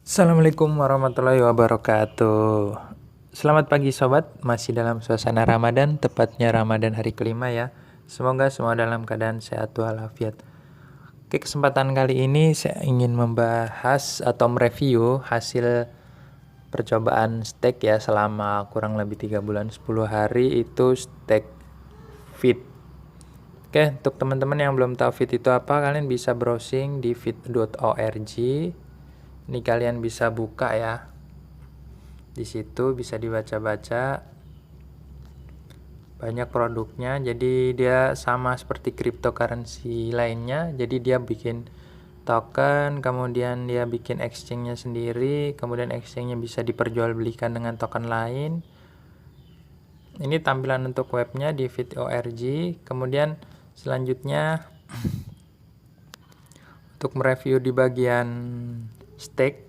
Assalamualaikum warahmatullahi wabarakatuh. Selamat pagi sobat, masih dalam suasana Ramadan, tepatnya Ramadan hari kelima ya. Semoga semua dalam keadaan sehat walafiat. Oke, kesempatan kali ini saya ingin membahas atau mereview hasil percobaan steak ya selama kurang lebih 3 bulan 10 hari itu steak fit. Oke, untuk teman-teman yang belum tahu fit itu apa, kalian bisa browsing di fit.org. Ini kalian bisa buka ya. Di situ bisa dibaca-baca. Banyak produknya. Jadi dia sama seperti cryptocurrency lainnya. Jadi dia bikin token, kemudian dia bikin exchange-nya sendiri, kemudian exchange-nya bisa diperjualbelikan dengan token lain. Ini tampilan untuk webnya di fit.org. Kemudian selanjutnya untuk mereview di bagian steak,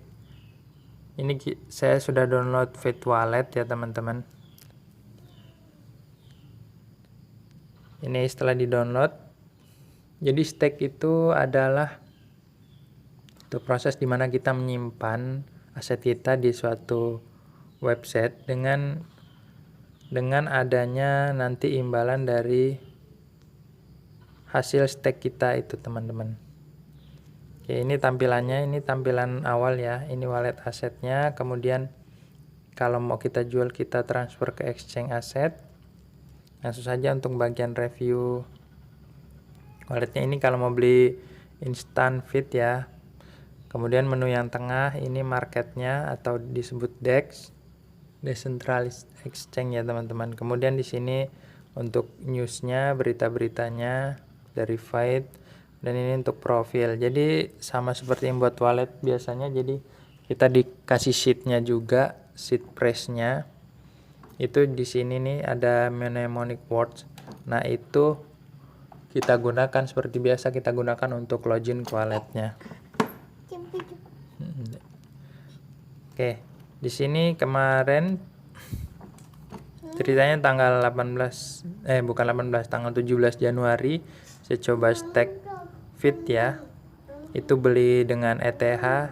ini saya sudah download Fit Wallet ya teman-teman. Ini setelah di download, jadi steak itu adalah proses dimana kita menyimpan aset kita di suatu website dengan adanya nanti imbalan dari hasil steak kita itu teman-teman. Oke, ini tampilannya, ini tampilan awal ya, ini wallet asetnya. Kemudian kalau mau kita jual, kita transfer ke exchange aset. Langsung saja untuk bagian review walletnya, ini kalau mau beli instant fit ya. Kemudian menu yang tengah ini marketnya atau disebut DEX, Decentralized Exchange ya teman-teman. Kemudian di sini untuk newsnya, berita-beritanya, verified. Dan ini untuk profil. Jadi sama seperti yang buat wallet biasanya. Jadi kita dikasih sheetnya juga, sheet price-nya. Itu di sini nih ada mnemonic words. Nah itu kita gunakan seperti biasa, kita gunakan untuk login ke walletnya. Oke, di sini kemarin ceritanya tanggal 17 Januari saya coba steak fit ya, itu beli dengan ETH.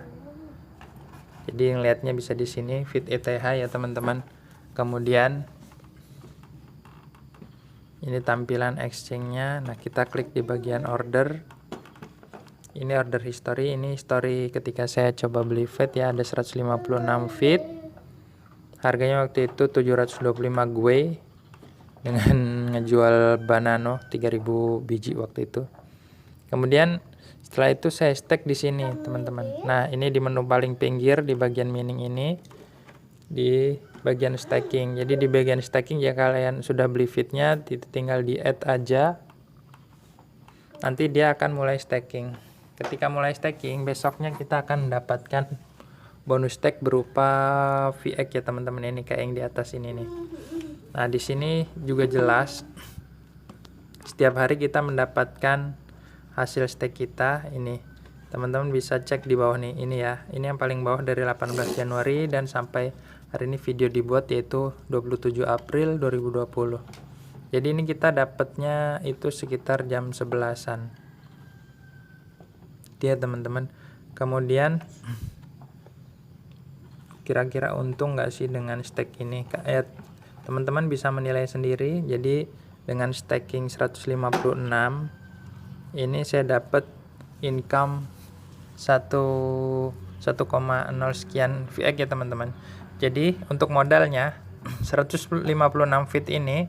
Jadi ngelihatnya bisa di sini fit ETH ya teman-teman. Kemudian ini tampilan exchange-nya. Nah kita klik di bagian order. Ini order history. Ini history ketika saya coba beli fit ya, ada 156 fit. Harganya waktu itu 725 gue dengan ngejual banano 3000 biji waktu itu. Kemudian setelah itu saya stack di sini teman-teman. Nah ini di menu paling pinggir di bagian mining ini, di bagian stacking. Jadi di bagian stacking ya, kalian sudah beli fitnya tinggal di add aja, nanti dia akan mulai stacking. Ketika mulai stacking, besoknya kita akan mendapatkan bonus stack berupa VX ya teman-teman, ini kayak yang di atas ini nih. Nah di sini juga jelas setiap hari kita mendapatkan hasil steak kita. Ini teman-teman bisa cek di bawah nih, ini ya, ini yang paling bawah dari 18 Januari dan sampai hari ini video dibuat, yaitu 27 April 2020. Jadi ini kita dapatnya itu sekitar jam 11-an dia teman-teman. Kemudian kira-kira untung nggak sih dengan steak ini? Kayak teman-teman bisa menilai sendiri. Jadi dengan staking 156 ini saya dapat income 1,0 sekian VX ya teman-teman. Jadi untuk modalnya 156 fit ini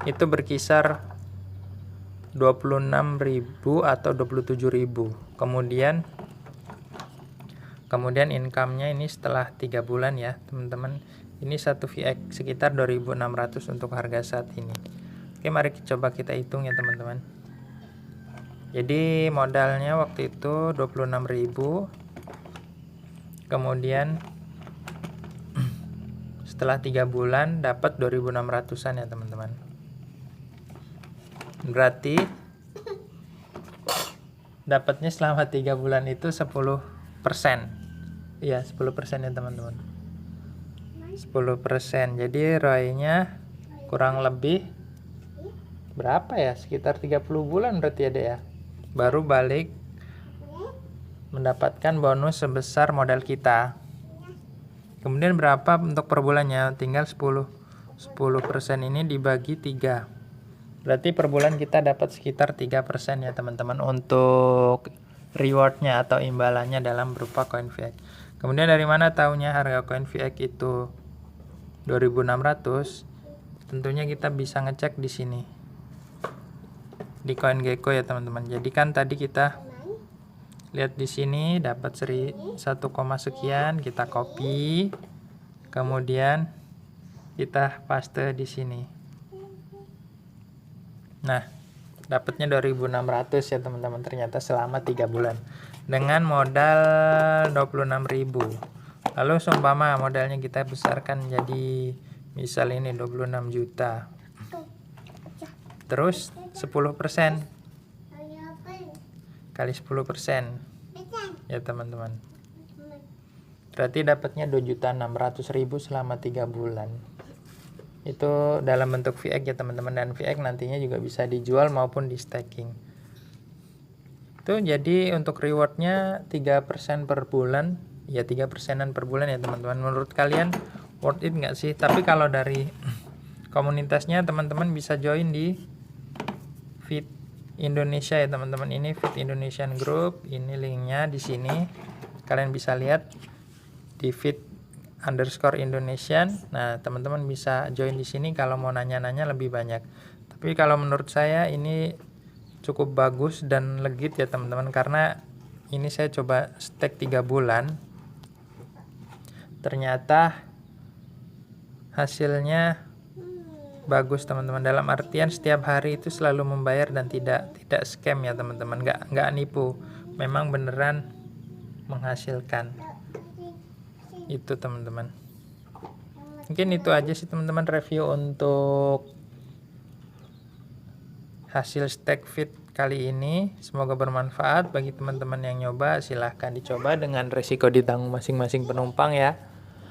itu berkisar 26.000 atau 27.000. Kemudian income-nya ini setelah 3 bulan ya teman-teman, ini 1 VX sekitar 2.600 untuk harga saat ini. Oke, mari coba kita hitung ya teman-teman. Jadi modalnya waktu itu 26.000. Kemudian setelah 3 bulan dapat 2.600-an ya teman-teman. Berarti dapatnya selama 3 bulan itu 10%. Iya, 10% ya teman-teman. 10%. Jadi ROI-nya kurang lebih berapa ya? Sekitar 30 bulan berarti ada ya. Baru balik mendapatkan bonus sebesar modal kita. Kemudian berapa untuk per bulannya? Tinggal 10% ini dibagi 3. Berarti per bulan kita dapat sekitar 3% ya teman-teman untuk rewardnya atau imbalannya dalam berupa koin VX. Kemudian dari mana tahunya harga koin VX itu 2.600? Tentunya kita bisa ngecek di sini di CoinGecko ya teman-teman. Jadi kan tadi kita lihat di sini dapat 1, sekian, kita copy, kemudian kita paste di sini. Nah, dapatnya 2.600 ya teman-teman, ternyata selama 3 bulan dengan modal 26.000. Lalu seumpama modalnya kita besarkan jadi misal ini 26 juta. Terus 10% kali 10% ya teman-teman. Berarti dapatnya 2.600.000 selama 3 bulan. Itu dalam bentuk VX ya teman-teman, dan VX nantinya juga bisa dijual maupun di staking. Itu jadi untuk rewardnya 3% per bulan, ya 3%-an per bulan ya teman-teman. Menurut kalian worth it nggak sih? Tapi kalau dari komunitasnya teman-teman bisa join di Feed Indonesia ya teman-teman. Ini Feed Indonesian Group, ini linknya di sini. Kalian bisa lihat di feed_Indonesian. Nah, teman-teman bisa join di sini kalau mau nanya-nanya lebih banyak. Tapi kalau menurut saya ini cukup bagus dan legit ya teman-teman, karena ini saya coba stake 3 bulan. Ternyata hasilnya bagus teman-teman, dalam artian setiap hari itu selalu membayar dan tidak scam ya teman-teman, nggak nipu, memang beneran menghasilkan. Itu teman-teman, mungkin itu aja sih teman-teman review untuk hasil stake Feed kali ini. Semoga bermanfaat bagi teman-teman yang nyoba. Silahkan dicoba dengan resiko ditanggung masing-masing penumpang ya.